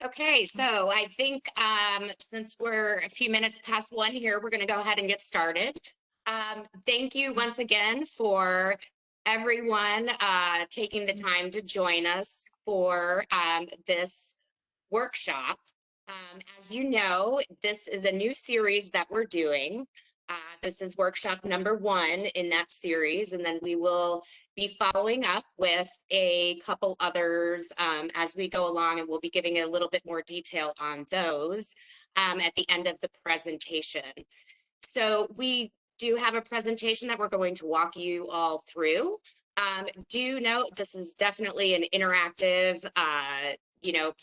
Okay, so I think since we're a few minutes past 1 here, we're going to go ahead and get started. Thank you once again for everyone taking the time to join us for this workshop. As you know, this is a new series that we're doing. This is workshop number 1 in that series, and then we will be following up with a couple others as we go along, and we'll be giving a little bit more detail on those at the end of the presentation. So we do have a presentation that we're going to walk you all through. Do note this is definitely an interactive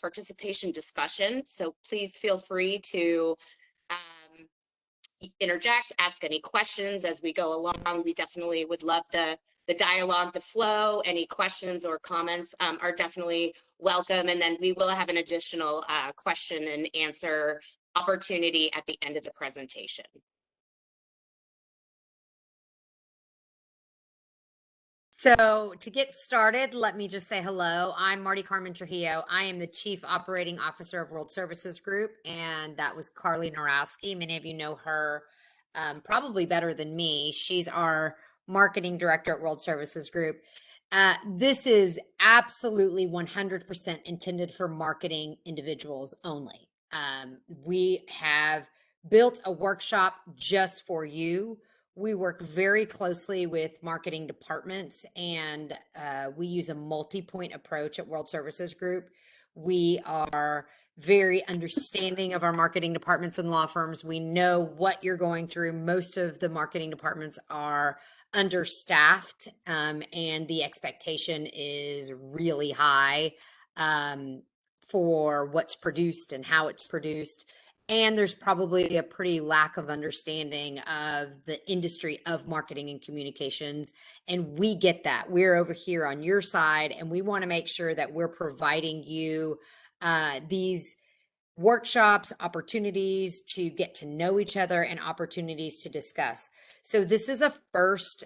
participation discussion. So please feel free to interject, ask any questions as we go along. We definitely would love the dialogue to flow. Any questions or comments are definitely welcome. And then we will have an additional question and answer opportunity at the end of the presentation. So to get started, let me just say hello. I'm Marty Carmen Trujillo. I am the Chief Operating Officer of World Services Group, and that was Carly Norowski. Many of you know her probably better than me. She's our Marketing Director at World Services Group. This is absolutely 100% intended for marketing individuals only. We have built a workshop just for you. We work very closely with marketing departments, and we use a multi-point approach at World Services Group. We are very understanding of our marketing departments and law firms. We know what you're going through. Most of the marketing departments are understaffed, and the expectation is really high for what's produced and how it's produced. And there's probably a pretty lack of understanding of the industry of marketing and communications. And we get that. We're over here on your side, and we want to make sure that we're providing you these workshops, opportunities to get to know each other, and opportunities to discuss. So this is a first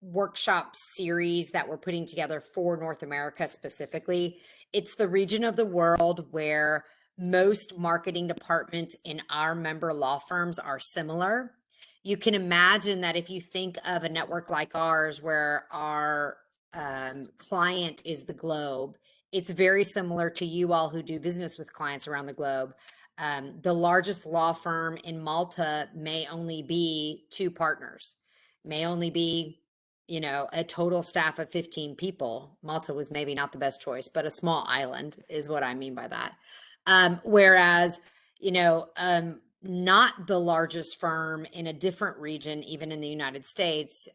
workshop series that we're putting together for North America specifically. It's the region of the world where most marketing departments in our member law firms are similar. You can imagine that if you think of a network like ours, where our client is the globe, it's very similar to you all who do business with clients around the globe. The largest law firm in Malta may only be 2 partners, may only be a total staff of 15 people. Malta was maybe not the best choice, but a small island is what I mean by that. Whereas, not the largest firm in a different region, even in the United States,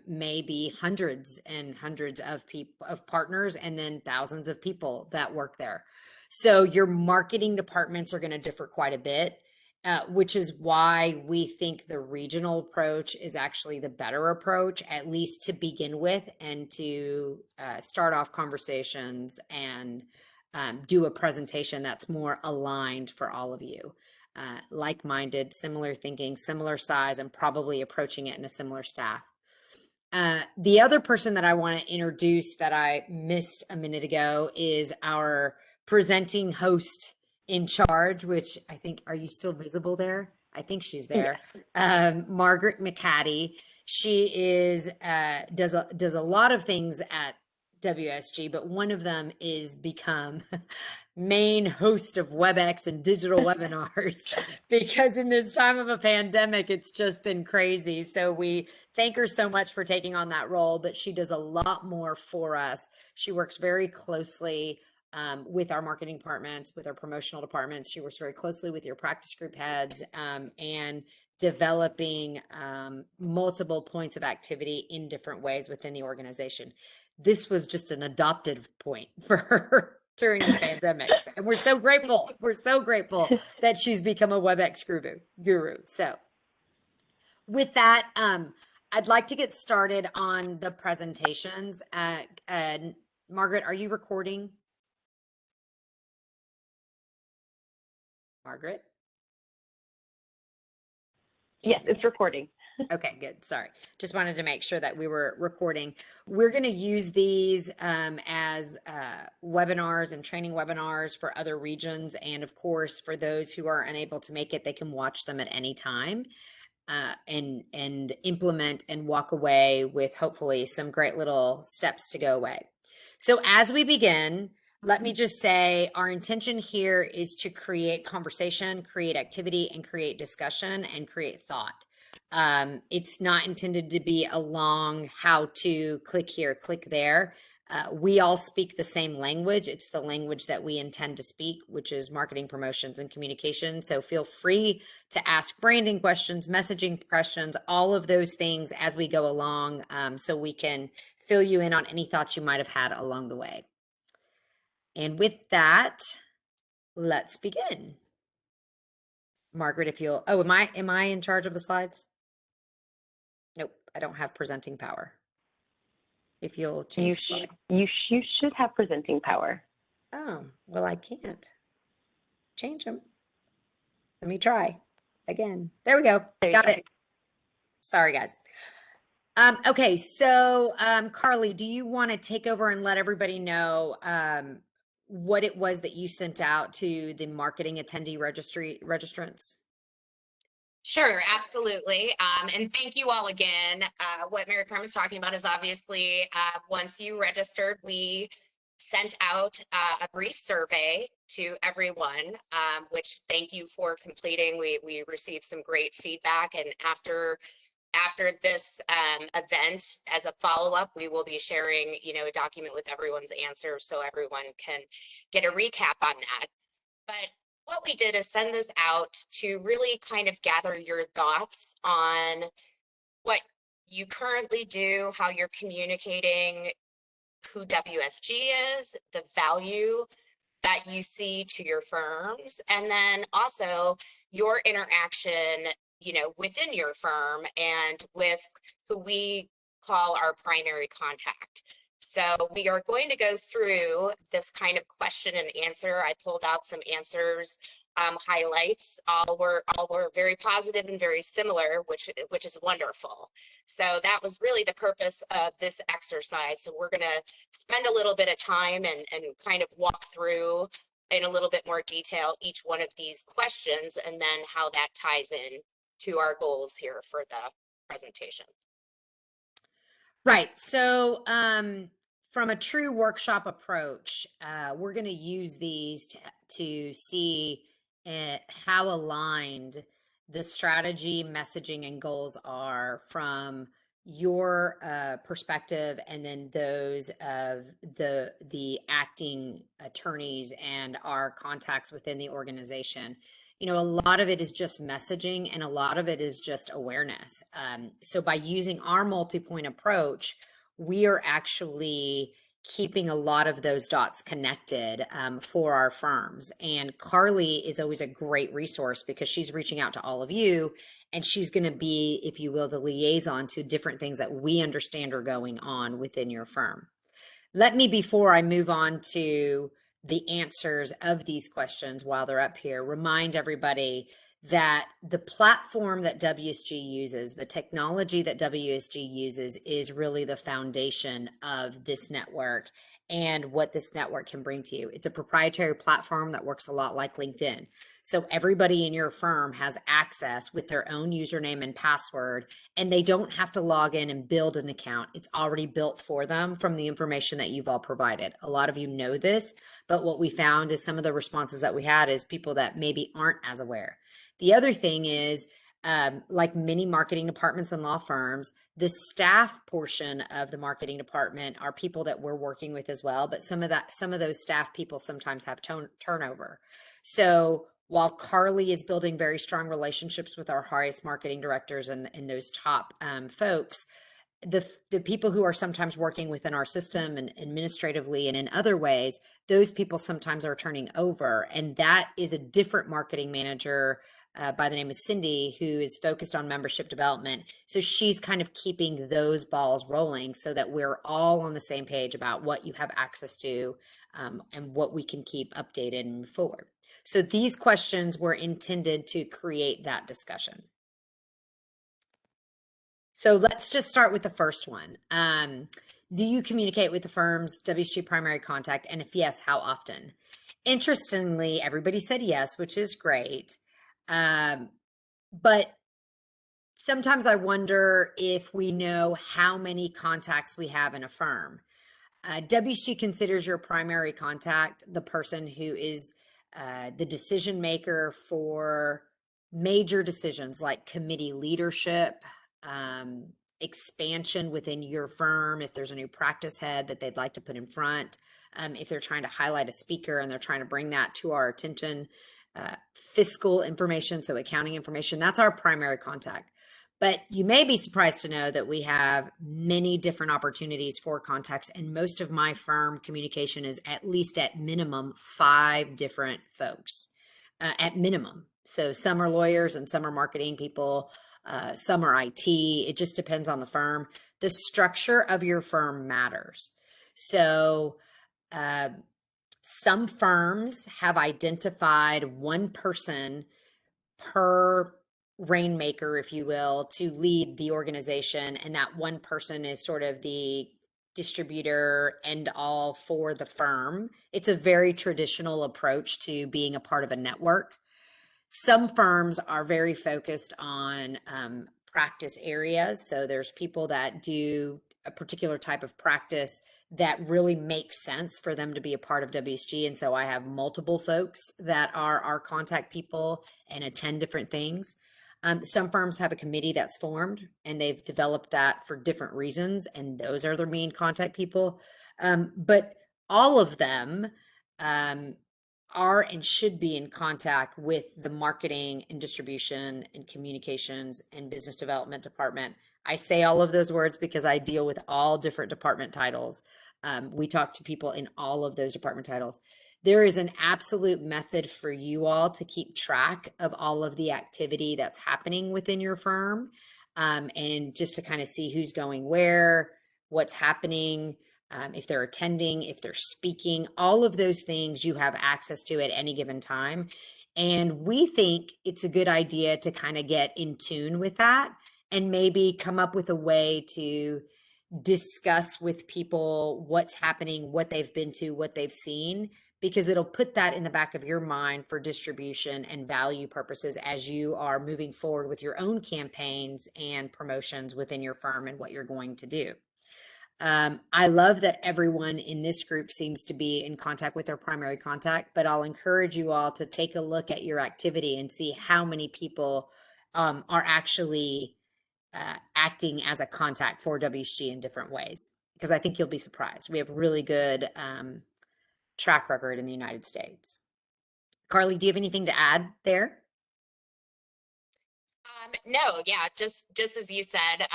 may be hundreds and hundreds of partners, and then thousands of people that work there. So your marketing departments are going to differ quite a bit, which is why we think the regional approach is actually the better approach, at least to begin with, and to start off conversations and do a presentation that's more aligned for all of you. Like-minded, similar thinking, similar size, and probably approaching it in a similar staff. The other person that I want to introduce that I missed a minute ago is our presenting host in charge, which I think, are you still visible there? I think she's there. Margaret McCaddy. She is does a lot of things at WSG, but one of them is become main host of WebEx and digital webinars, because in this time of a pandemic, it's just been crazy. So we thank her so much for taking on that role, but she does a lot more for us. She works very closely with our marketing departments, with our promotional departments. She works very closely with your practice group heads, and developing multiple points of activity in different ways within the organization. This was just an adopted point for her during the pandemic. And we're so grateful. We're so grateful that she's become a WebEx guru. So with that, I'd like to get started on the presentations. Margaret, are you recording? Margaret? Yes, it's recording. Okay, good. Sorry. Just wanted to make sure that we were recording. We're going to use these as webinars and training webinars for other regions. And of course, for those who are unable to make it, they can watch them at any time and implement and walk away with hopefully some great little steps to go away. So as we begin, let me just say our intention here is to create conversation, create activity, and create discussion and create thought. It's not intended to be a long how to click here, click there. We all speak the same language. It's the language that we intend to speak, which is marketing, promotions, and communication. So feel free to ask branding questions, messaging questions, all of those things as we go along, so we can fill you in on any thoughts you might have had along the way. And with that, let's begin. Margaret, if you'll, oh, am I in charge of the slides? Nope, I don't have presenting power. If you'll change the slide. You should have presenting power. Oh, well, I can't change them. Let me try again. There we go. Got it. Sorry, guys. Okay, so Carly, do you want to take over and let everybody know what it was that you sent out to the marketing attendee registrants? Sure, absolutely. And thank you all again. What Mary Carmen's talking about is obviously once you registered, we sent out a brief survey to everyone, which thank you for completing. We received some great feedback, and after this event, as a follow-up, we will be sharing, a document with everyone's answers so everyone can get a recap on that. But what we did is send this out to really kind of gather your thoughts on what you currently do, how you're communicating, who WSG is, the value that you see to your firms, and then also your interaction, within your firm and with who we call our primary contact. So we are going to go through this kind of question and answer. I pulled out some answers, highlights. All were very positive and very similar, which is wonderful. So that was really the purpose of this exercise. So we're going to spend a little bit of time and kind of walk through in a little bit more detail each one of these questions and then how that ties in to our goals here for the presentation. Right. So from a true workshop approach, we're going to use these to see how aligned the strategy, messaging, and goals are from your perspective, and then those of the acting attorneys and our contacts within the organization. A lot of it is just messaging and a lot of it is just awareness. So by using our multi-point approach, we are actually keeping a lot of those dots connected for our firms. And Carly is always a great resource because she's reaching out to all of you and she's going to be, if you will, the liaison to different things that we understand are going on within your firm. Let me, before I move on to the answers of these questions while they're up here, remind everybody that the platform that WSG uses, the technology that WSG uses, is really the foundation of this network and what this network can bring to you. It's a proprietary platform that works a lot like LinkedIn. So everybody in your firm has access with their own username and password, and they don't have to log in and build an account. It's already built for them from the information that you've all provided. A lot of you know this, but what we found is some of the responses that we had is people that maybe aren't as aware. The other thing is, like many marketing departments and law firms, the staff portion of the marketing department are people that we're working with as well. But some of those staff people sometimes have turnover. So while Carly is building very strong relationships with our highest marketing directors and those top folks, the people who are sometimes working within our system and administratively and in other ways, those people sometimes are turning over. And that is a different marketing manager by the name of Cindy, who is focused on membership development. So she's kind of keeping those balls rolling so that we're all on the same page about what you have access to and what we can keep updated and move forward. So these questions were intended to create that discussion. So let's just start with the first one. Do you communicate with the firm's WSG primary contact? And if yes, how often? Interestingly, everybody said yes, which is great. But sometimes I wonder if we know how many contacts we have in a firm. WSG considers your primary contact the person who is the decision maker for major decisions like committee leadership, expansion within your firm, if there's a new practice head that they'd like to put in front, if they're trying to highlight a speaker and they're trying to bring that to our attention, fiscal information, so accounting information, that's our primary contact. But you may be surprised to know that we have many different opportunities for contacts, and most of my firm communication is at least at minimum 5 different folks, at minimum. So some are lawyers and some are marketing people, some are IT. It just depends on the firm. The structure of your firm matters. So some firms have identified one person per rainmaker, if you will, to lead the organization. And that one person is sort of the distributor end all for the firm. It's a very traditional approach to being a part of a network. Some firms are very focused on practice areas. So there's people that do a particular type of practice that really makes sense for them to be a part of WSG. And so I have multiple folks that are our contact people and attend different things. Some firms have a committee that's formed and they've developed that for different reasons, and those are their main contact people. But all of them are and should be in contact with the marketing and distribution and communications and business development department. I say all of those words because I deal with all different department titles. We talk to people in all of those department titles. There is an absolute method for you all to keep track of all of the activity that's happening within your firm, and just to kind of see who's going where, what's happening, if they're attending, if they're speaking, all of those things you have access to at any given time. And we think it's a good idea to kind of get in tune with that and maybe come up with a way to discuss with people what's happening, what they've been to, what they've seen, because it'll put that in the back of your mind for distribution and value purposes as you are moving forward with your own campaigns and promotions within your firm and what you're going to do. I love that everyone in this group seems to be in contact with their primary contact, but I'll encourage you all to take a look at your activity and see how many people are actually acting as a contact for WSG in different ways, because I think you'll be surprised. We have really good track record in the United States. Carly, do you have anything to add there? No, yeah, just as you said,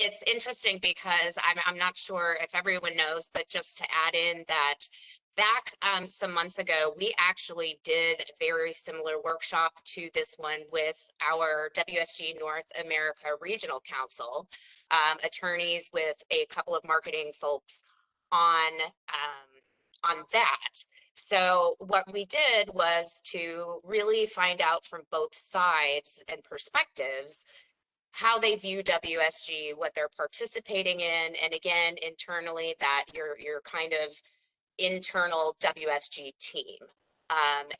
it's interesting because I'm not sure if everyone knows, but just to add in that back some months ago, we actually did a very similar workshop to this one with our WSG North America Regional Council, attorneys with a couple of marketing folks on that. So what we did was to really find out from both sides and perspectives how they view WSG, what they're participating in, and again, internally, that your kind of internal WSG team,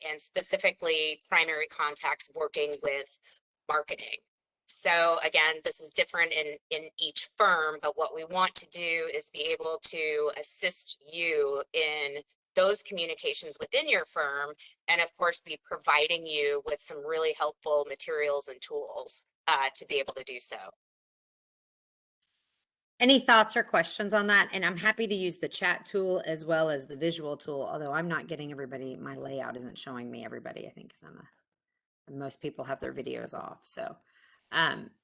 and specifically primary contacts working with marketing. So again, this is different in each firm, but what we want to do is be able to assist you in those communications within your firm, and of course be providing you with some really helpful materials and tools to be able to do so. Any thoughts or questions on that? And I'm happy to use the chat tool as well as the visual tool, although I'm not getting everybody, my layout isn't showing me everybody, I think, because most people have their videos off. So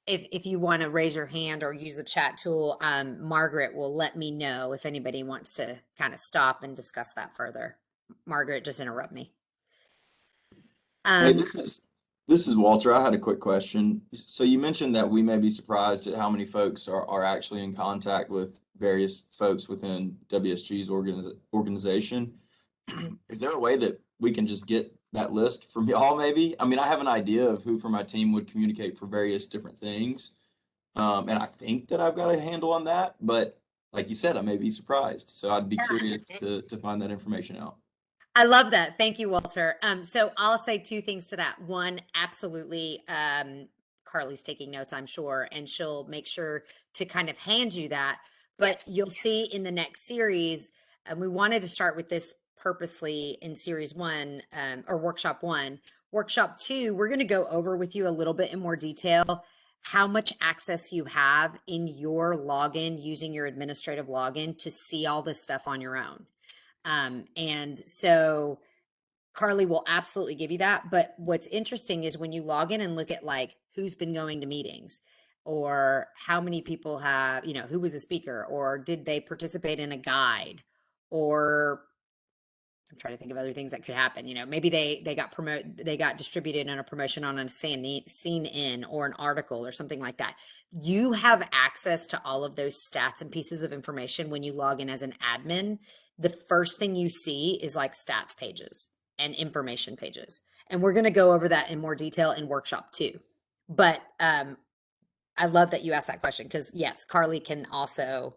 if you want to raise your hand or use the chat tool, Margaret will let me know if anybody wants to kind of stop and discuss that further. Margaret, just interrupt me. Hey, this is Walter. I had a quick question. So you mentioned that we may be surprised at how many folks are actually in contact with various folks within WSG's organization. Is there a way that we can just get that list from y'all maybe? I mean, I have an idea of who from my team would communicate for various different things. And I think that I've got a handle on that, but like you said, I may be surprised. So I'd be curious to find that information out. I love that. Thank you, Walter. So I'll say two things to that. One, absolutely. Carly's taking notes, I'm sure, and she'll make sure to kind of hand you that. But Yes. you'll see in the next series, and we wanted to start with this purposely in series one, or workshop one. Workshop two, we're going to go over with you a little bit in more detail how much access you have in your login using your administrative login to see all this stuff on your own. And so Carly will absolutely give you that. But what's interesting is when you log in and look at like who's been going to meetings or how many people have, who was a speaker or did they participate in a guide or I'm trying to think of other things that could happen. Maybe they got distributed in a promotion on a scene in or an article or something like that. You have access to all of those stats and pieces of information when you log in as an admin. The first thing you see is like stats pages and information pages. And we're going to go over that in more detail in workshop 2. But I love that you asked that question because yes, Carly can also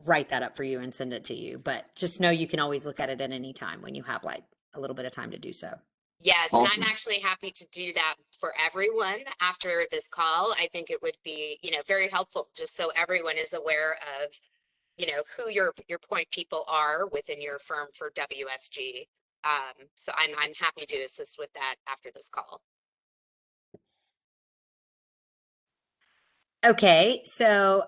write that up for you and send it to you. But just know you can always look at it at any time when you have like a little bit of time to do so. Yes, and I'm Awesome. actually happy to do that for everyone after this call. I think it would be, very helpful just so everyone is aware of, who your point people are within your firm for WSG. So I'm happy to assist with that after this call. Okay, so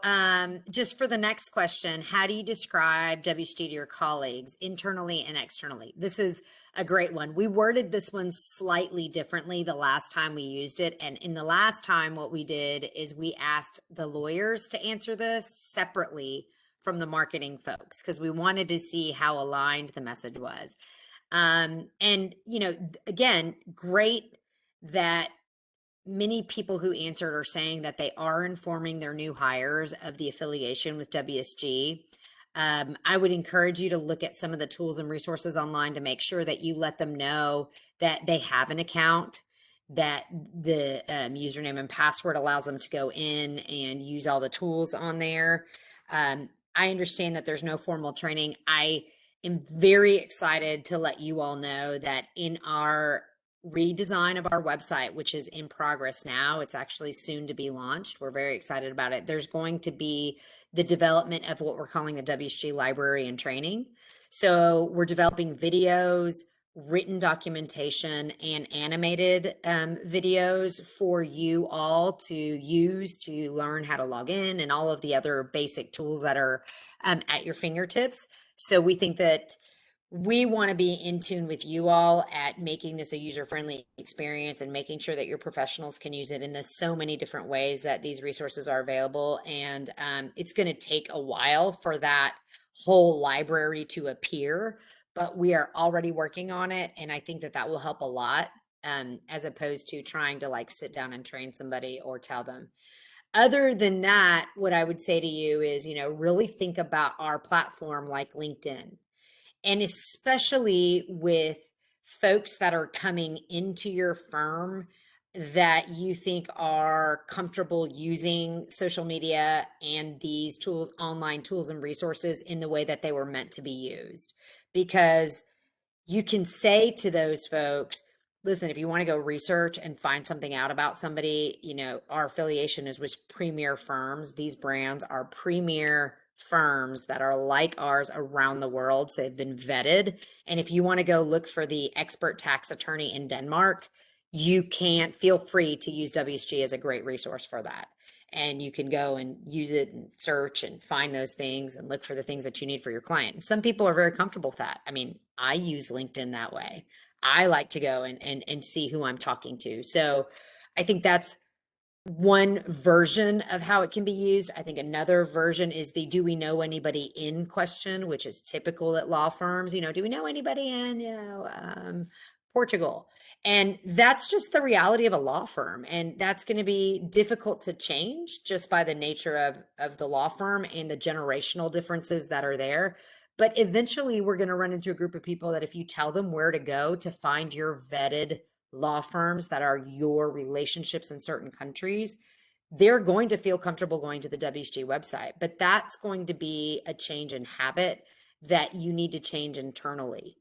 just for the next question, how do you describe WSG to your colleagues internally and externally? This is a great one. We worded this one slightly differently the last time we used it. And in the last time, what we did is we asked the lawyers to answer this separately from the marketing folks because we wanted to see how aligned the message was. And, again, great that many people who answered are saying that they are informing their new hires of the affiliation with WSG. I would encourage you to look at some of the tools and resources online to make sure that you let them know that they have an account, that the username and password allows them to go in and use all the tools on there. I understand that there's no formal training. I am very excited to let you all know that in our redesign of our website, which is in progress now. It's actually soon to be launched. We're very excited about it. There's going to be the development of what we're calling the WSG library and training. So we're developing videos, written documentation, and animated videos for you all to use to learn how to log in and all of the other basic tools that are at your fingertips. So we think that we want to be in tune with you all at making this a user-friendly experience and making sure that your professionals can use it in the so many different ways that these resources are available. And it's going to take a while for that whole library to appear, but we are already working on it. And I think that that will help a lot as opposed to trying to like sit down and train somebody or tell them. Other than that, what I would say to you is, really think about our platform like LinkedIn. And especially with folks that are coming into your firm that you think are comfortable using social media and these tools, online tools and resources in the way that they were meant to be used. Because you can say to those folks, listen, if you want to go research and find something out about somebody, our affiliation is with premier firms. These brands are premier firms that are like ours around the world. So they've been vetted. And if you want to go look for the expert tax attorney in Denmark, you can feel free to use WSG as a great resource for that. And you can go and use it and search and find those things and look for the things that you need for your client. And some people are very comfortable with that. I mean, I use LinkedIn that way. I like to go and see who I'm talking to. So I think that's one version of how it can be used. I think another version is the do we know anybody in question, which is typical at law firms. Do we know anybody in, Portugal? And that's just the reality of a law firm. And that's going to be difficult to change just by the nature of the law firm and the generational differences that are there. But eventually we're going to run into a group of people that if you tell them where to go to find your vetted law firms that are your relationships in certain countries, they're going to feel comfortable going to the WSG website, but that's going to be a change in habit that you need to change internally.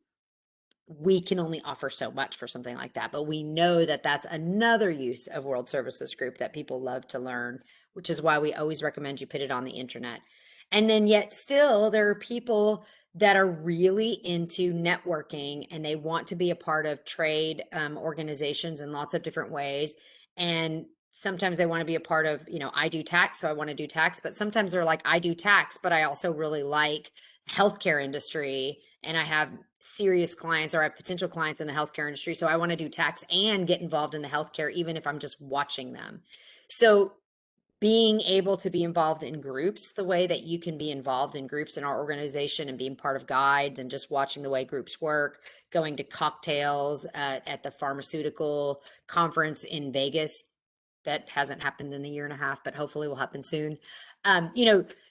We can only offer so much for something like that, but we know that that's another use of World Services Group that people love to learn, which is why we always recommend you put it on the internet. And then yet still there are people that are really into networking and they want to be a part of trade organizations in lots of different ways. And sometimes they want to be a part of, I do tax, so I want to do tax, but sometimes they're like, I do tax, but I also really like healthcare industry and I have serious clients or I have potential clients in the healthcare industry. So I want to do tax and get involved in the healthcare, even if I'm just watching them. So being able to be involved in groups the way that you can be involved in groups in our organization and being part of guides and just watching the way groups work, going to cocktails at the pharmaceutical conference in Vegas that hasn't happened in a year and a half, but hopefully will happen soon.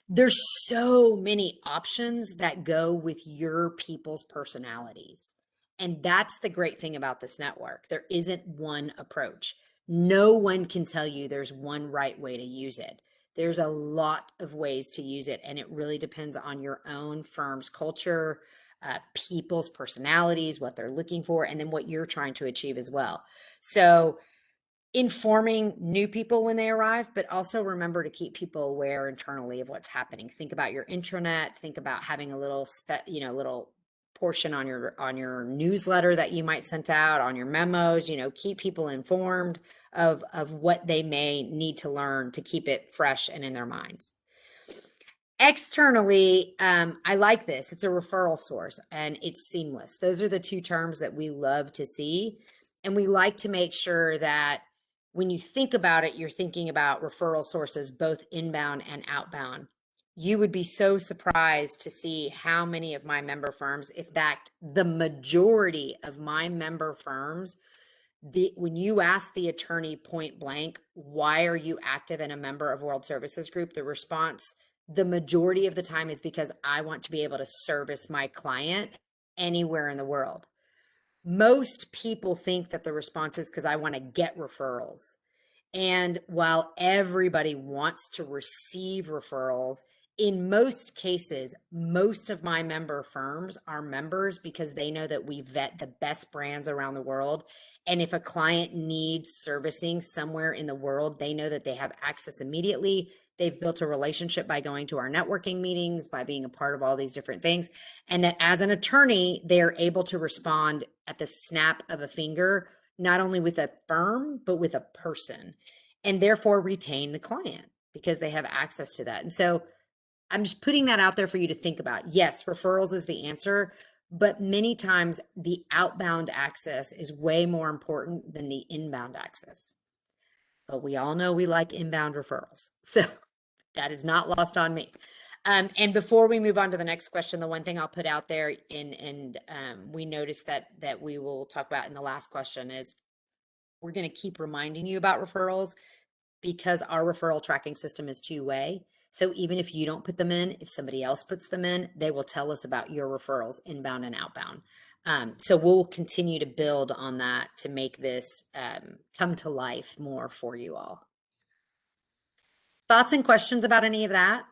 There's so many options that go with your people's personalities. And that's the great thing about this network. There isn't one approach. No one can tell you there's one right way to use it. There's a lot of ways to use it, and it really depends on your own firm's culture, people's personalities, what they're looking for, and then what you're trying to achieve as well. So informing new people when they arrive, but also remember to keep people aware internally of what's happening. Think about your intranet, think about having a little little portion on your newsletter that you might send out, on your memos, keep people informed of what they may need to learn to keep it fresh and in their minds. Externally, I like this. It's a referral source and it's seamless. Those are the two terms that we love to see. And we like to make sure that when you think about it, you're thinking about referral sources, both inbound and outbound. You would be so surprised to see how many of my member firms, in fact, the majority of my member firms, when you ask the attorney point blank, why are you active and a member of World Services Group? The response, the majority of the time, is because I want to be able to service my client anywhere in the world. Most people think that the response is because I want to get referrals. And while everybody wants to receive referrals, in most cases, most of my member firms are members because they know that we vet the best brands around the world. And if a client needs servicing somewhere in the world, they know that they have access immediately. They've built a relationship by going to our networking meetings, by being a part of all these different things. And that as an attorney, they're able to respond at the snap of a finger, not only with a firm, but with a person, and therefore retain the client because they have access to that. And so I'm just putting that out there for you to think about. Yes, referrals is the answer, but many times the outbound access is way more important than the inbound access. But we all know we like inbound referrals. So that is not lost on me. And before we move on to the next question, the one thing I'll put out there, and we noticed that we will talk about in the last question, is we're going to keep reminding you about referrals because our referral tracking system is two-way. So even if you don't put them in, if somebody else puts them in, they will tell us about your referrals inbound and outbound. So we'll continue to build on that to make this come to life more for you all. Thoughts and questions about any of that?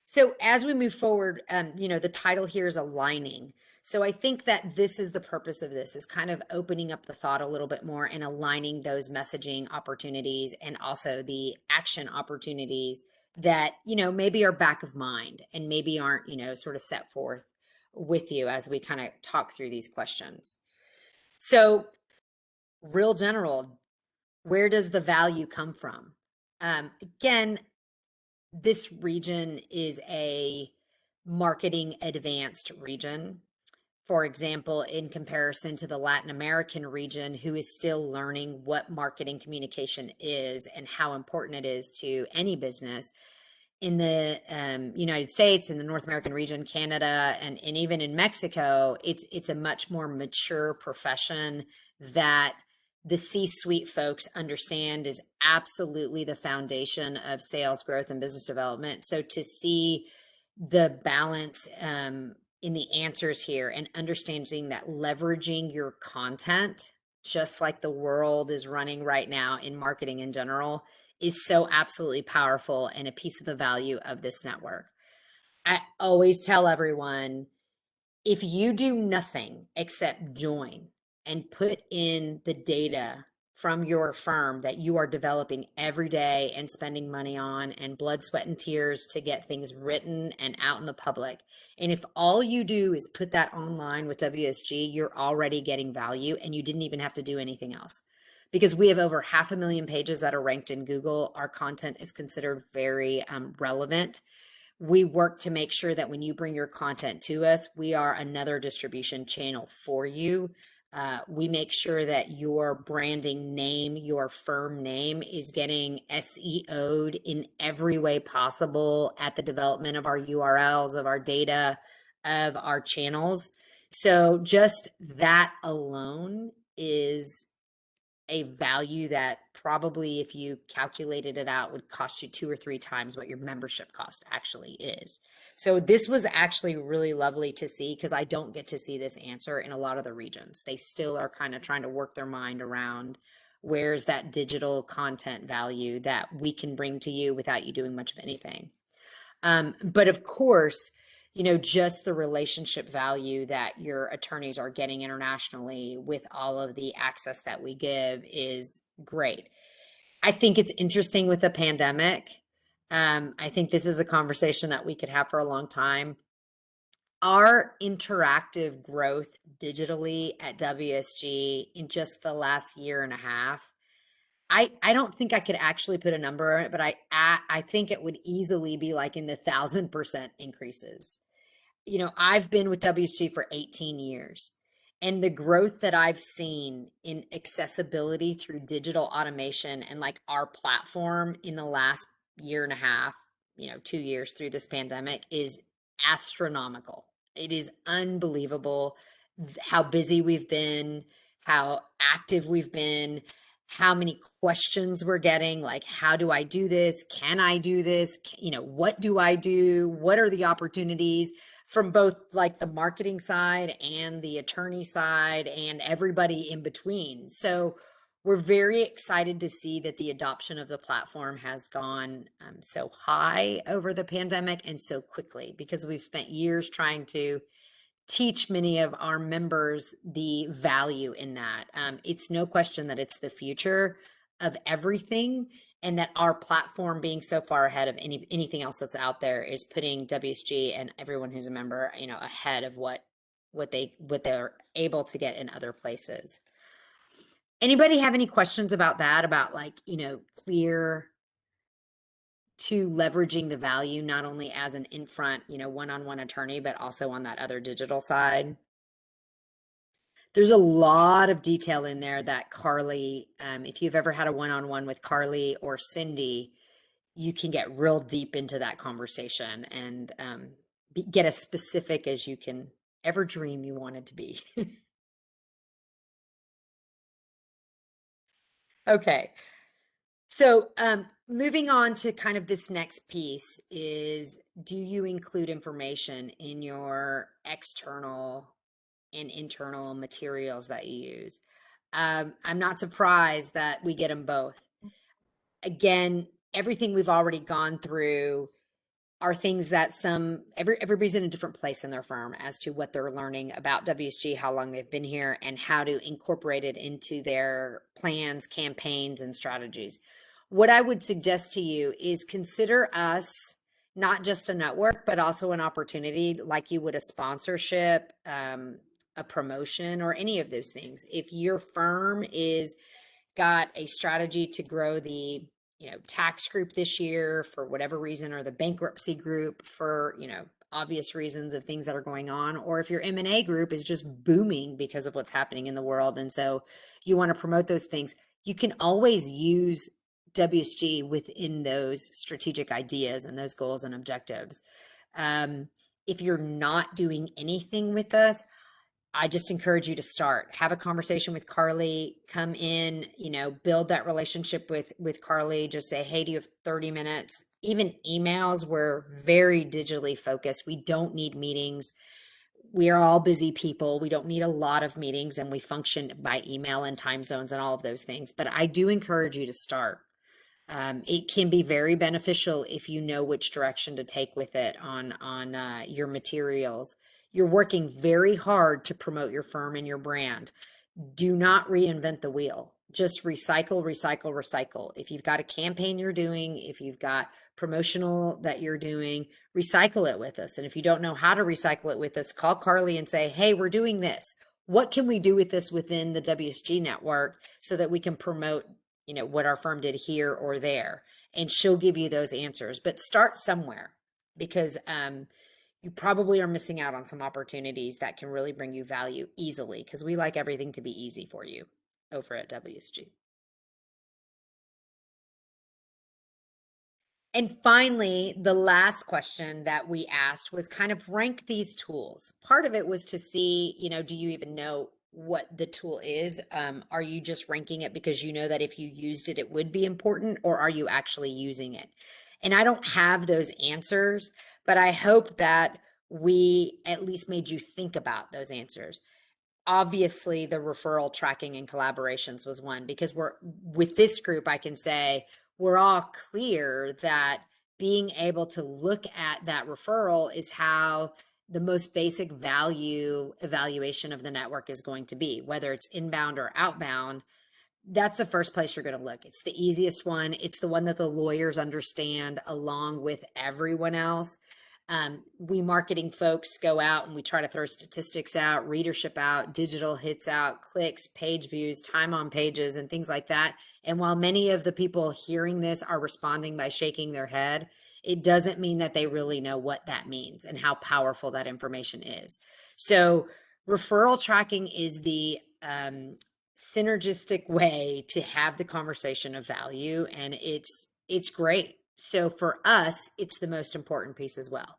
So as we move forward, the title here is aligning. So I think that this is the purpose of this, is kind of opening up the thought a little bit more and aligning those messaging opportunities and also the action opportunities that, maybe are back of mind and maybe aren't, sort of set forth with you as we kind of talk through these questions. So real general, where does the value come from? Again, this region is a marketing advanced region. For example, in comparison to the Latin American region, who is still learning what marketing communication is and how important it is to any business. In the United States, in the North American region, Canada, and even in Mexico, it's a much more mature profession that the C-suite folks understand is absolutely the foundation of sales growth and business development. So to see the balance in the answers here and understanding that leveraging your content just like the world is running right now in marketing in general, is so absolutely powerful and a piece of the value of this network. I always tell everyone, if you do nothing except join and put in the data from your firm that you are developing every day and spending money on and blood, sweat, and tears to get things written and out in the public. And if all you do is put that online with WSG, you're already getting value and you didn't even have to do anything else. Because we have over 500,000 pages that are ranked in Google. Our content is considered very relevant. We work to make sure that when you bring your content to us, we are another distribution channel for you. We make sure that your branding name, your firm name, is getting SEO'd in every way possible at the development of our URLs, of our data, of our channels. So just that alone is a value that probably, if you calculated it out, would cost you 2 or 3 times what your membership cost actually is. So this was actually really lovely to see, because I don't get to see this answer in a lot of the regions. They still are kind of trying to work their mind around where's that digital content value that we can bring to you without you doing much of anything. But of course, just the relationship value that your attorneys are getting internationally with all of the access that we give is great. I think it's interesting with the pandemic. I think this is a conversation that we could have for a long time. Our interactive growth digitally at WSG in just the last year and a half, I don't think I could actually put a number on it, but I think it would easily be like in the 1,000% increases. I've been with WSG for 18 years, and the growth that I've seen in accessibility through digital automation and like our platform in the last year and a half, 2 years through this pandemic is astronomical. It is unbelievable how busy we've been, how active we've been, how many questions we're getting, like, how do I do this? Can I do this? What do I do? What are the opportunities, from both like the marketing side and the attorney side and everybody in between? So we're very excited to see that the adoption of the platform has gone so high over the pandemic and so quickly, because we've spent years trying to teach many of our members the value in that. It's no question that it's the future of everything, and that our platform being so far ahead of anything else that's out there is putting WSG and everyone who's a member, ahead of what they're able to get in other places. Anybody have any questions about that? About clear to leveraging the value, not only as an in front, one-on-one attorney, but also on that other digital side? There's a lot of detail in there that Carly, if you've ever had a one-on-one with Carly or Cindy, you can get real deep into that conversation and get as specific as you can ever dream you wanted to be. Okay. So moving on to kind of this next piece is, do you include information in your external and internal materials that you use? I'm not surprised that we get them both. Again, everything we've already gone through are things that everybody's in a different place in their firm as to what they're learning about WSG, how long they've been here, and how to incorporate it into their plans, campaigns, and strategies. What I would suggest to you is consider us not just a network, but also an opportunity, like you would a sponsorship, a promotion, or any of those things. If your firm is got a strategy to grow the tax group this year for whatever reason, or the bankruptcy group for obvious reasons of things that are going on, or if your M&A group is just booming because of what's happening in the world, and so you want to promote those things, you can always use WSG within those strategic ideas and those goals and objectives. If you're not doing anything with us, I just encourage you to start. Have a conversation with Carly, come in, build that relationship with Carly. Just say, hey, do you have 30 minutes? Even emails, we're very digitally focused. We don't need meetings. we are all busy people. We don't need a lot of meetings, and we function by email and time zones and all of those things. But I do encourage you to start. It can be very beneficial if you know which direction to take with it on your materials. You're working very hard to promote your firm and your brand. Do not reinvent the wheel. Just recycle, recycle, recycle. If you've got a campaign you're doing, if you've got promotional that you're doing, recycle it with us. And if you don't know how to recycle it with us, call Carly and say, hey, we're doing this. What can we do with this within the WSG network so that we can promote, what our firm did here or there? And she'll give you those answers. But start somewhere, because you probably are missing out on some opportunities that can really bring you value easily, because we like everything to be easy for you over at WSG. And finally, the last question that we asked was kind of rank these tools. Part of it was to see, do you even know what the tool is? Are you just ranking it because you know that if you used it, it would be important, or are you actually using it? And I don't have those answers, but I hope that we at least made you think about those answers. Obviously, the referral tracking and collaborations was one, because with this group, I can say we're all clear that being able to look at that referral is how the most basic value evaluation of the network is going to be, whether it's inbound or outbound. That's the first place you're going to look. It's the easiest one. It's the one that the lawyers understand along with everyone else. We marketing folks go out and we try to throw statistics out, readership out, digital hits out, clicks, page views, time on pages, and things like that. And while many of the people hearing this are responding by shaking their head, it doesn't mean that they really know what that means and how powerful that information is. So referral tracking is the synergistic way to have the conversation of value, and it's great. So for us, it's the most important piece as well.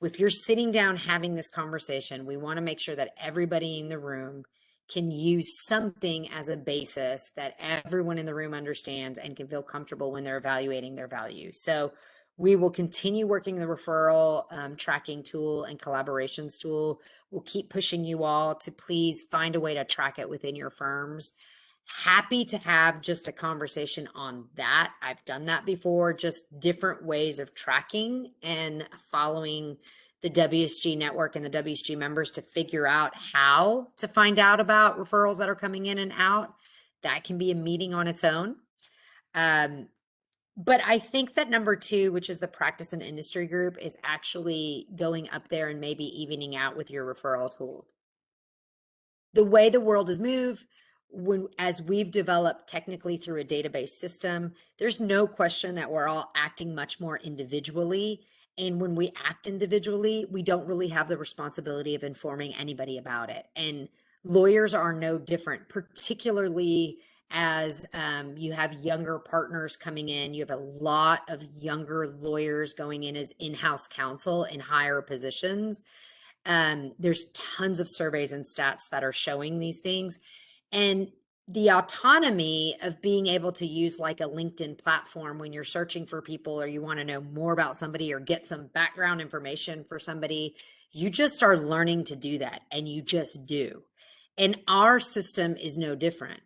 If you're sitting down having this conversation, we want to make sure that everybody in the room can use something as a basis that everyone in the room understands and can feel comfortable when they're evaluating their value. So we will continue working the referral tracking tool and collaborations tool. We'll keep pushing you all to please find a way to track it within your firms. Happy to have just a conversation on that. I've done that before, just different ways of tracking and following the WSG network and the WSG members to figure out how to find out about referrals that are coming in and out. That can be a meeting on its own. But I think that number 2, which is the practice and industry group, is actually going up there and maybe evening out with your referral tool. The way the world has moved, as we've developed technically through a database system, there's no question that we're all acting much more individually. And when we act individually, we don't really have the responsibility of informing anybody about it. And lawyers are no different, particularly as you have younger partners coming in. You have a lot of younger lawyers going in as in-house counsel in higher positions. There's tons of surveys and stats that are showing these things. And the autonomy of being able to use like a LinkedIn platform when you're searching for people, or you want to know more about somebody or get some background information for somebody, you just are learning to do that, and you just do. And our system is no different.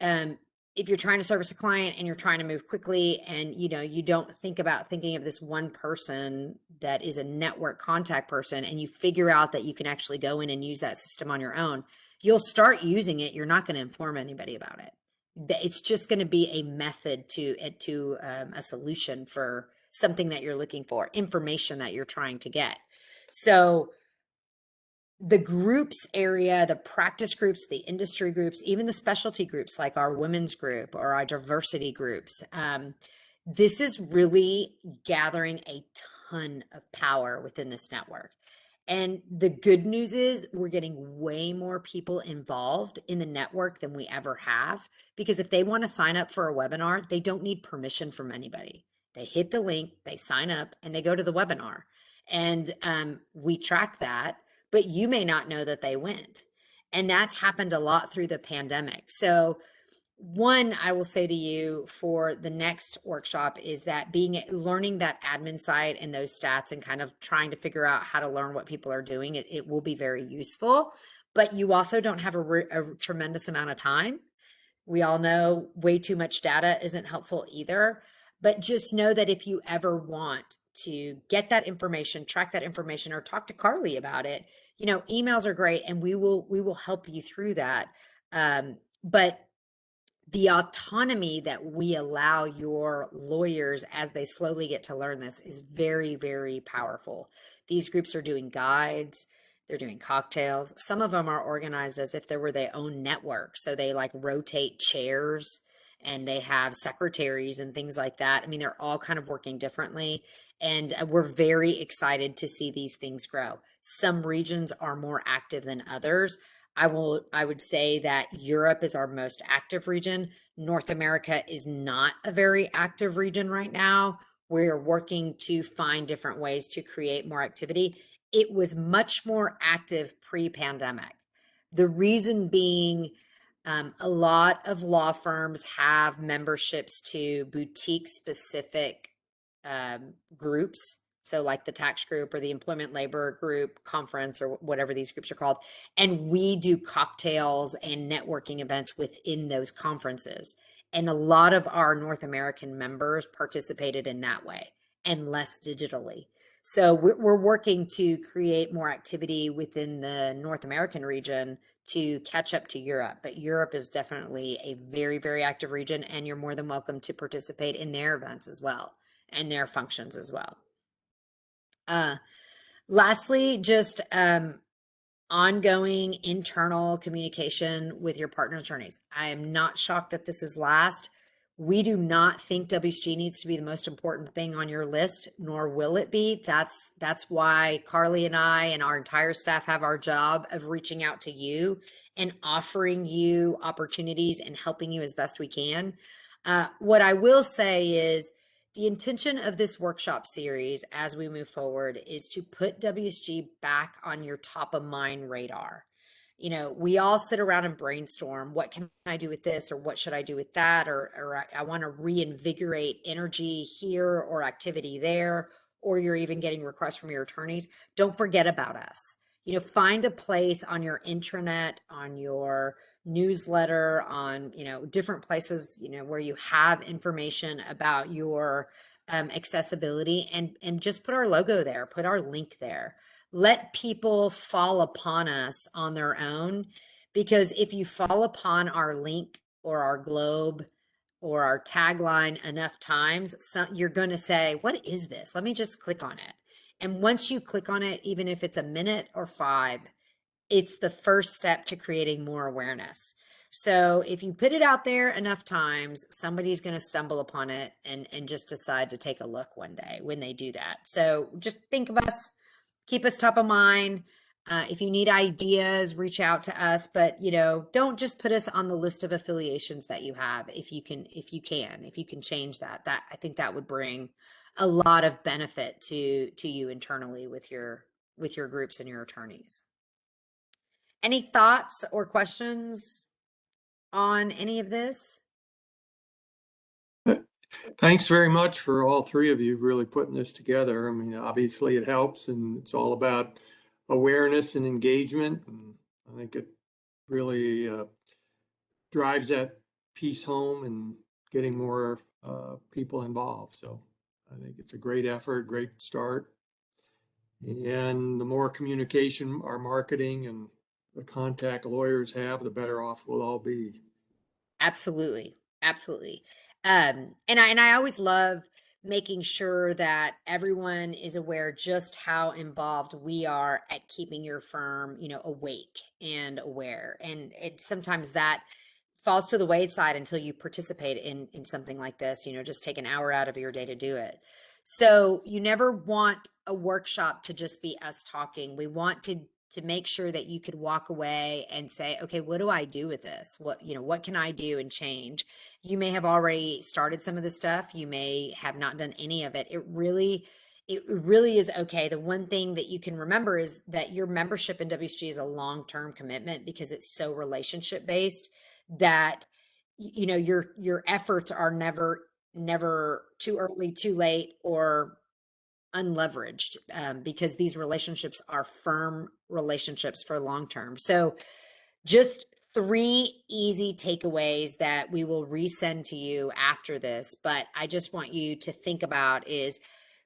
If you're trying to service a client and you're trying to move quickly, and you don't think about thinking of this one person that is a network contact person, and you figure out that you can actually go in and use that system on your own, you'll start using it. You're not going to inform anybody about it. It's just going to be a method to a solution for something that you're looking for, information that you're trying to get. So the groups area, the practice groups, the industry groups, even the specialty groups like our women's group or our diversity groups, this is really gathering a ton of power within this network. And the good news is we're getting way more people involved in the network than we ever have, because if they want to sign up for a webinar, they don't need permission from anybody. They hit the link, they sign up, and they go to the webinar. And we track that, but you may not know that they went. And that's happened a lot through the pandemic. So one, I will say to you for the next workshop is that learning that admin side and those stats and kind of trying to figure out how to learn what people are doing, it will be very useful, but you also don't have a tremendous amount of time. We all know way too much data isn't helpful either, but just know that if you ever want to get that information, track that information, or talk to Carly about it, emails are great and we will help you through that. But the autonomy that we allow your lawyers as they slowly get to learn this is very, very powerful. These groups are doing guides, they're doing cocktails. Some of them are organized as if there were their own network. So they like rotate chairs and they have secretaries and things like that. I mean, they're all kind of working differently. And we're very excited to see these things grow. Some regions are more active than others. I would say that Europe is our most active region. North America is not a very active region right now. We're working to find different ways to create more activity. It was much more active pre-pandemic. The reason being, a lot of law firms have memberships to boutique specific groups. So like the tax group or the employment labor group conference or whatever these groups are called. And we do cocktails and networking events within those conferences. And a lot of our North American members participated in that way and less digitally. So we're working to create more activity within the North American region to catch up to Europe. But Europe is definitely a very, very active region, and you're more than welcome to participate in their events as well and their functions as well. Lastly, just ongoing internal communication with your partner attorneys. I am not shocked that this is last. We do not think WSG needs to be the most important thing on your list, nor will it be. That's why Carly and I and our entire staff have our job of reaching out to you and offering you opportunities and helping you as best we can. What I will say is the intention of this workshop series as we move forward is to put WSG back on your top of mind radar. We all sit around and brainstorm, what can I do with this, or what should I do with that, or I want to reinvigorate energy here or activity there, or you're even getting requests from your attorneys. Don't forget about us. Find a place on your intranet, on your newsletter, on different places where you have information about your accessibility, and just put our logo there, put our link there. Let people fall upon us on their own, because if you fall upon our link or our globe or our tagline enough times, you're going to say, what is this? Let me just click on it. And once you click on it, even if it's a minute or 5, it's the first step to creating more awareness. So if you put it out there enough times, somebody's going to stumble upon it and just decide to take a look one day when they do that. So just think of us, keep us top of mind. If you need ideas, reach out to us, but don't just put us on the list of affiliations that you have. If you can change that, I think that would bring a lot of benefit to you internally with your groups and your attorneys. Any thoughts or questions on any of this? Thanks very much for all three of you really putting this together. I mean, obviously it helps, and it's all about awareness and engagement. And I think it really drives that piece home and getting more people involved. So I think it's a great effort, great start. And the more communication our marketing and the contact lawyers have, the better off we'll all be. Absolutely. Absolutely. And I always love making sure that everyone is aware just how involved we are at keeping your firm, awake and aware. And sometimes that falls to the wayside until you participate in something like this, just take an hour out of your day to do it. So you never want a workshop to just be us talking. We want to make sure that you could walk away and say, okay, what do I do with this? What can I do and change? You may have already started some of the stuff. You may have not done any of it. It really is okay. The one thing that you can remember is that your membership in WSG is a long-term commitment because it's so relationship based that you know, your efforts are never too early, too late, or unleveraged, because these relationships are firm relationships for long term. So just 3 easy takeaways that we will resend to you after this, but I just want you to think about is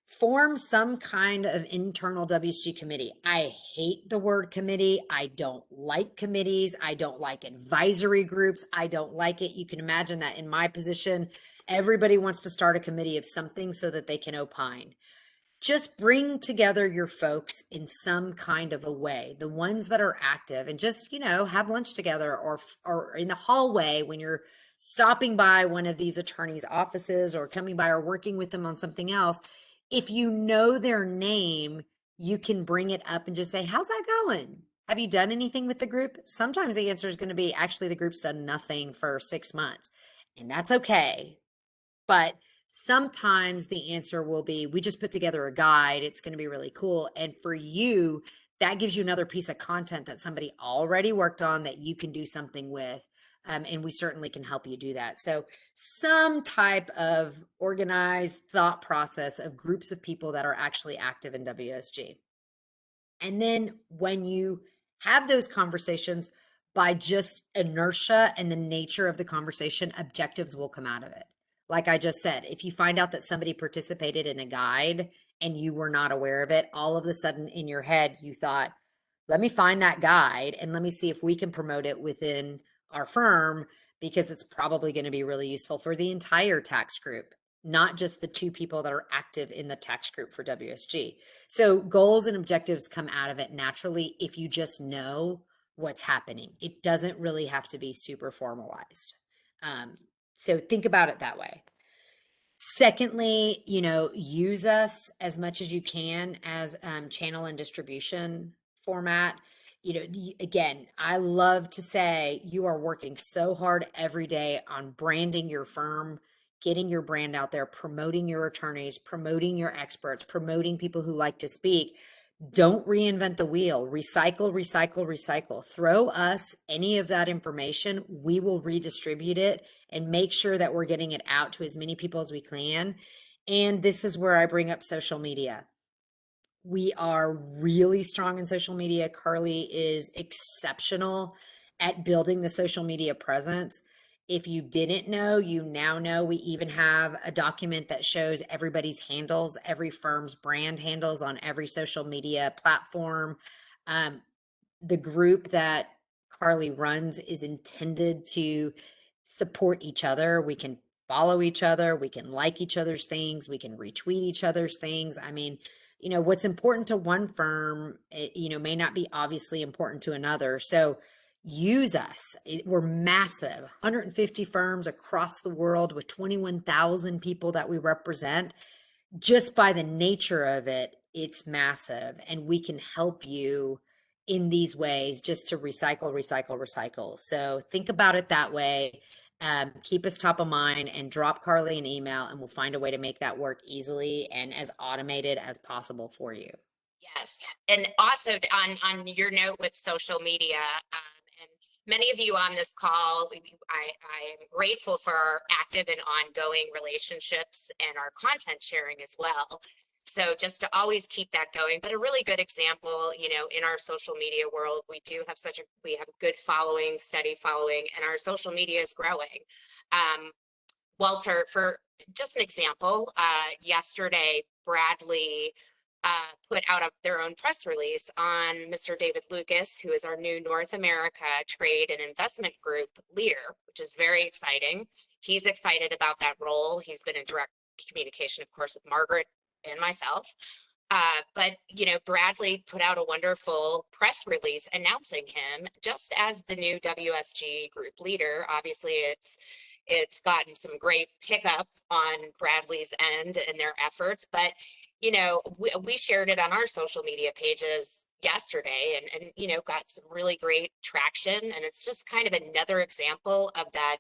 form some kind of internal WSG committee. I hate the word committee. I don't like committees. I don't like advisory groups. I don't like it. You can imagine that in my position, everybody wants to start a committee of something so that they can opine. Just bring together your folks in some kind of a way, the ones that are active, and just, you know, have lunch together, or in the hallway when you're stopping by one of these attorneys' offices or coming by or working with them on something else. If you know their name, you can bring it up and just say, how's that going? Have you done anything with the group? Sometimes the answer is going to be, actually, the group's done nothing for 6 months, and that's okay. But sometimes the answer will be, we just put together a guide. It's going to be really cool. And for you, that gives you another piece of content that somebody already worked on that you can do something with. And we certainly can help you do that. So some type of organized thought process of groups of people that are actually active in WSG. And then when you have those conversations, by just inertia and the nature of the conversation, objectives will come out of it. Like I just said, if you find out that somebody participated in a guide and you were not aware of it, all of a sudden in your head, you thought, let me find that guide and let me see if we can promote it within our firm, because it's probably going to be really useful for the entire tax group, not just the 2 people that are active in the tax group for WSG. So goals and objectives come out of it naturally if you just know what's happening. It doesn't really have to be super formalized. So think about it that way. Secondly, you know, use us as much as you can as channel and distribution format. You know, again, I love to say you are working so hard every day on branding your firm, getting your brand out there, promoting your attorneys, promoting your experts, promoting people who like to speak. Don't reinvent the wheel. Recycle, recycle, recycle. Throw us any of that information. We will redistribute it and make sure that we're getting it out to as many people as we can. And this is where I bring up social media. We are really strong in social media. Carly is exceptional at building the social media presence. If you didn't know, you now know. We even have a document that shows everybody's handles, every firm's brand handles on every social media platform. The group that Carly runs is intended to support each other. We can follow each other. We can like each other's things. We can retweet each other's things. I mean, you know, what's important to one firm, you know, may not be obviously important to another. So use us. We're massive, 150 firms across the world with 21,000 people that we represent. Just by the nature of it, it's massive, and we can help you in these ways just to recycle, recycle, recycle. So think about it that way. Keep us top of mind and drop Carly an email, and we'll find a way to make that work easily and as automated as possible for you. Yes, and also on your note with social media, and many of you on this call, I am grateful for our active and ongoing relationships and our content sharing as well. So just to always keep that going. But a really good example, you know, in our social media world, we have a good following, steady following, and our social media is growing. Walter, for just an example, yesterday, Bradley put out their own press release on Mr. David Lucas, who is our new North America Trade and Investment Group leader, which is very exciting. He's excited about that role. He's been in direct communication, of course, with Margaret and myself. But, you know, Bradley put out a wonderful press release announcing him just as the new WSG group leader. Obviously, it's gotten some great pickup on Bradley's end and their efforts, but you know, we shared it on our social media pages yesterday and you know, got some really great traction. And it's just kind of another example of that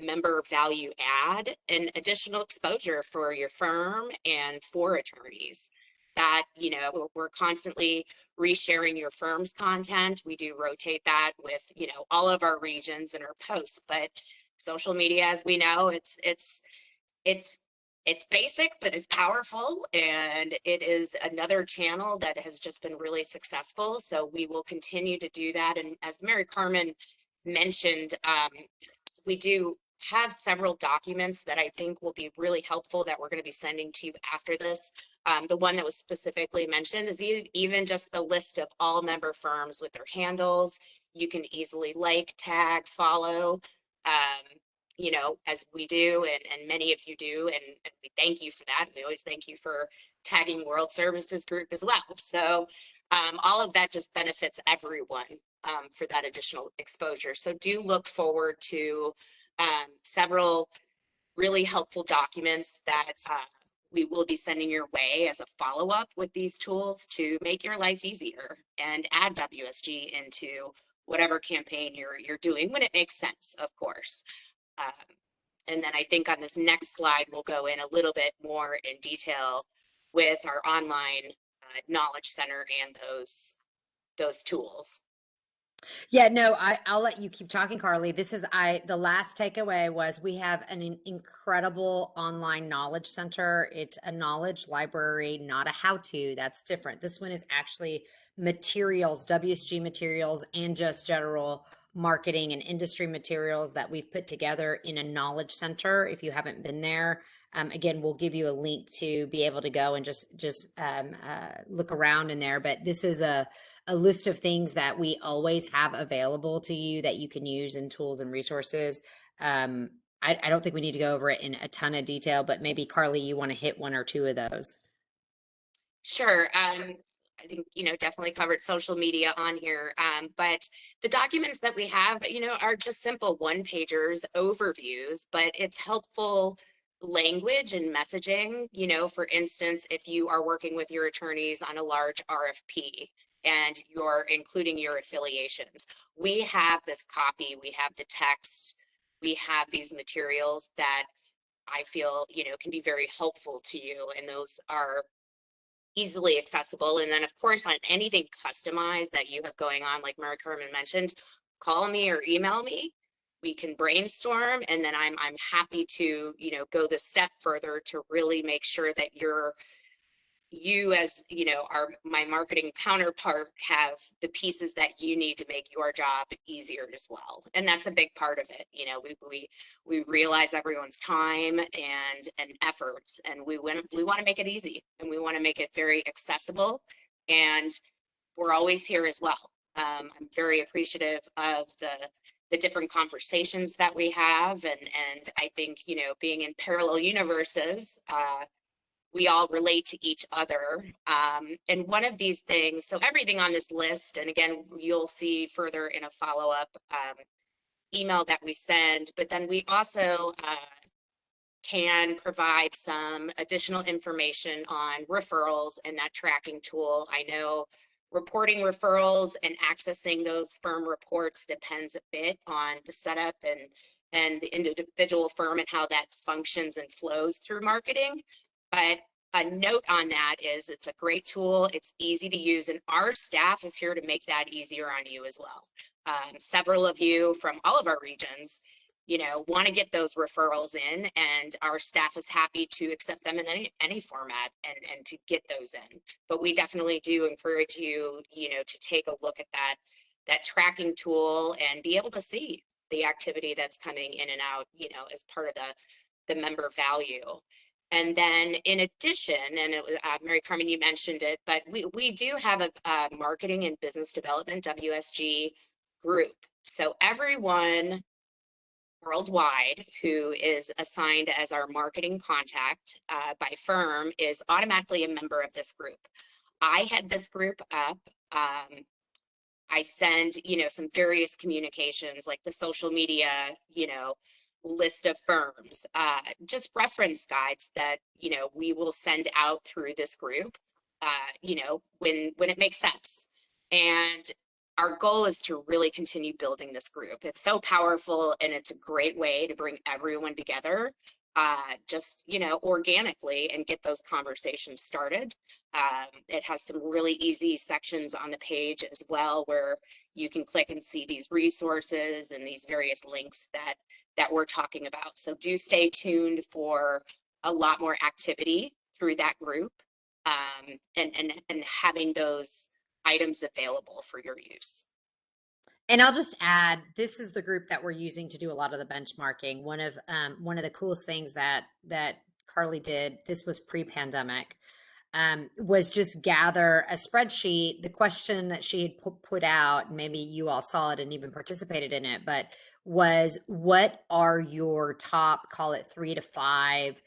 member value add and additional exposure for your firm and for attorneys. That, you know, we're constantly resharing your firm's content. We do rotate that with, you know, all of our regions and our posts, but Social media, as we know, it's basic, but it's powerful, and it is another channel that has just been really successful. So we will continue to do that. And as Mary Carmen mentioned, we do have several documents that I think will be really helpful that we're going to be sending to you after this. The one that was specifically mentioned is even just the list of all member firms with their handles. You can easily like, tag, follow, you know, as we do, and many of you do, and we thank you for that. And we always thank you for tagging World Services Group as well. So all of that just benefits everyone for that additional exposure. So do look forward to several really helpful documents that we will be sending your way as a follow-up with these tools to make your life easier and add WSG into whatever campaign you're doing when it makes sense, of course. And then I think on this next slide, we'll go in a little bit more in detail with our online knowledge center and those tools. Yeah, no, I'll let you keep talking, Carly. The last takeaway was we have an incredible online knowledge center. It's a knowledge library, not a how-to. That's different. This one is actually materials, WSG materials, and just general marketing and industry materials that we've put together in a knowledge center. If you haven't been there, again, we'll give you a link to be able to go and just look around in there. But this is a list of things that we always have available to you that you can use in tools and resources. I don't think we need to go over it in a ton of detail, but maybe Carly, you want to hit one or two of those. Sure. I think, you know, definitely covered social media on here. But the documents that we have, you know, are just simple one-pagers, overviews, but it's helpful language and messaging. You know, for instance, if you are working with your attorneys on a large RFP and you're including your affiliations, we have this copy, we have the text, we have these materials that I feel, you know, can be very helpful to you, and those are easily accessible. And then of course, on anything customized that you have going on, like Mary Carmen mentioned, call me or email me. We can brainstorm, and then I'm happy to, you know, go the step further to really make sure that you as, you know, my marketing counterpart have the pieces that you need to make your job easier as well. And that's a big part of it. You know, we realize everyone's time and efforts, and we want to make it easy, and we want to make it very accessible, and we're always here as well. I'm very appreciative of the different conversations that we have, and I think, you know, being in parallel universes, we all relate to each other. And one of these things, so everything on this list, and again, you'll see further in a follow-up email that we send, but then we also can provide some additional information on referrals and that tracking tool. I know reporting referrals and accessing those firm reports depends a bit on the setup and the individual firm and how that functions and flows through marketing. But a note on that is it's a great tool, it's easy to use, and our staff is here to make that easier on you as well. Several of you from all of our regions, you know, want to get those referrals in, and our staff is happy to accept them in any format and to get those in. But we definitely do encourage you, you know, to take a look at that tracking tool and be able to see the activity that's coming in and out, you know, as part of the member value. And then in addition, and it was, Mary Carmen, you mentioned it, but we do have a marketing and business development, WSG group. So everyone worldwide who is assigned as our marketing contact by firm is automatically a member of this group. I head this group up. I send, you know, some various communications like the social media, you know, list of firms, just reference guides that, you know, we will send out through this group, you know, when it makes sense. And our goal is to really continue building this group. It's so powerful, and it's a great way to bring everyone together, just, you know, organically, and get those conversations started. It has some really easy sections on the page as well, where you can click and see these resources and these various links that we're talking about. So do stay tuned for a lot more activity through that group, and having those items available for your use. And I'll just add, this is the group that we're using to do a lot of the benchmarking. One of the coolest things that Carly did, this was pre-pandemic, was just gather a spreadsheet. The question that she had put out, maybe you all saw it and even participated in it, but was, what are your top, call it 3 to 5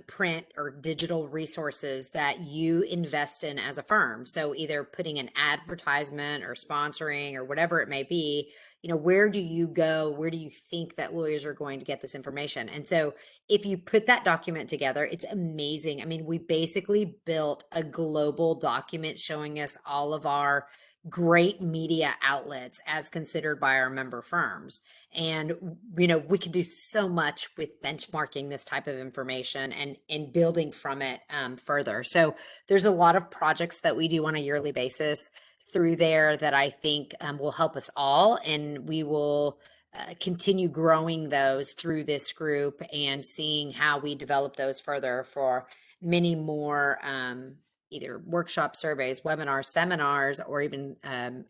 print or digital resources that you invest in as a firm? So either putting an advertisement or sponsoring or whatever it may be, you know, where do you go? Where do you think that lawyers are going to get this information? And so if you put that document together, it's amazing. I mean, we basically built a global document showing us all of our great media outlets as considered by our member firms. And, you know, we can do so much with benchmarking this type of information and building from it further. So there's a lot of projects that we do on a yearly basis through there that I think will help us all. And we will continue growing those through this group and seeing how we develop those further for many more either workshop surveys, webinars, seminars, or even,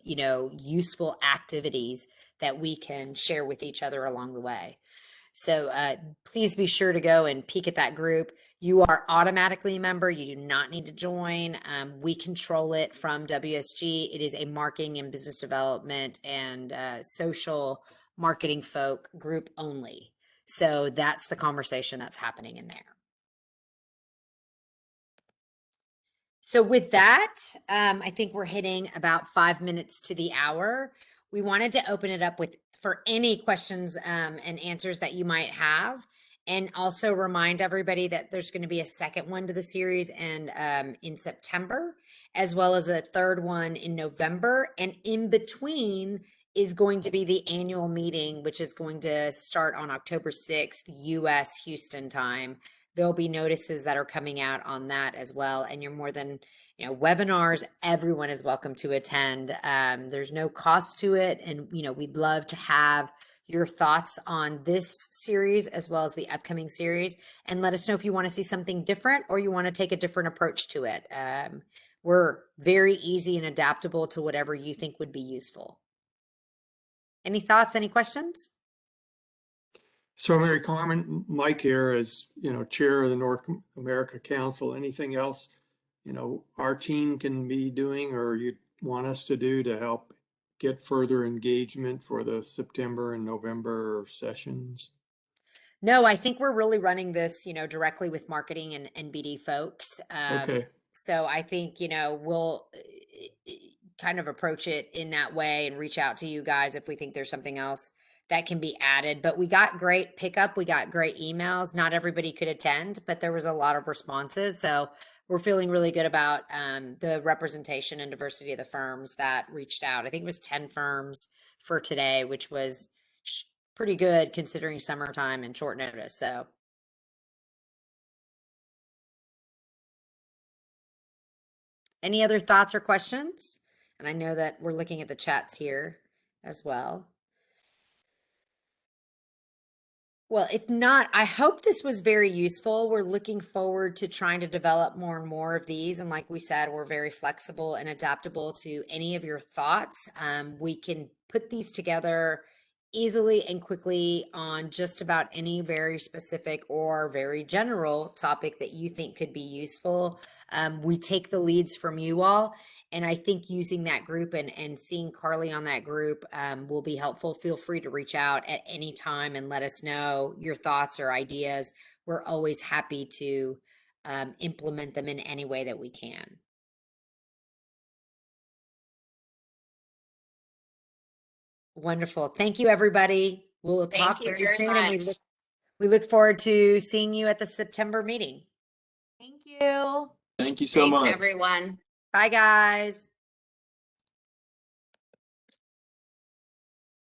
you know, useful activities that we can share with each other along the way. So please be sure to go and peek at that group. You are automatically a member. You do not need to join. We control it from WSG. It is a marketing and business development and social marketing folk group only. So that's the conversation that's happening in there. So with that, I think we're hitting about 5 minutes to the hour. We wanted to open it up for any questions and answers that you might have, and also remind everybody that there's going to be a second one to the series in September, as well as a third one in November, and in between is going to be the annual meeting, which is going to start on October 6th, US Houston time. There'll be notices that are coming out on that as well. And you're more than, you know, webinars, everyone is welcome to attend. There's no cost to it. And, you know, we'd love to have your thoughts on this series as well as the upcoming series. And let us know if you want to see something different or you want to take a different approach to it. We're very easy and adaptable to whatever you think would be useful. Any thoughts, any questions? So Mary Carmen, Mike here is, you know, chair of the North America Council. Anything else, you know, our team can be doing or you want us to do to help get further engagement for the September and November sessions? No, I think we're really running this, you know, directly with marketing and BD folks. Okay. So I think, you know, we'll kind of approach it in that way and reach out to you guys if we think there's something else that can be added. But we got great pickup. We got great emails. Not everybody could attend, but there was a lot of responses. So we're feeling really good about the representation and diversity of the firms that reached out. I think it was 10 firms for today, which was pretty good considering summertime and short notice. So any other thoughts or questions? And I know that we're looking at the chats here as well. Well, if not, I hope this was very useful. We're looking forward to trying to develop more and more of these. And like we said, we're very flexible and adaptable to any of your thoughts. We can put these together easily and quickly on just about any very specific or very general topic that you think could be useful. We take the leads from you all. And I think using that group and seeing Carly on that group will be helpful. Feel free to reach out at any time and let us know your thoughts or ideas. We're always happy to implement them in any way that we can. Wonderful. Thank you, everybody. We'll talk Thank you very very soon. And much. we look forward to seeing you at the September meeting. Thank you. Thank you so Thanks, much. everyone. Bye, guys.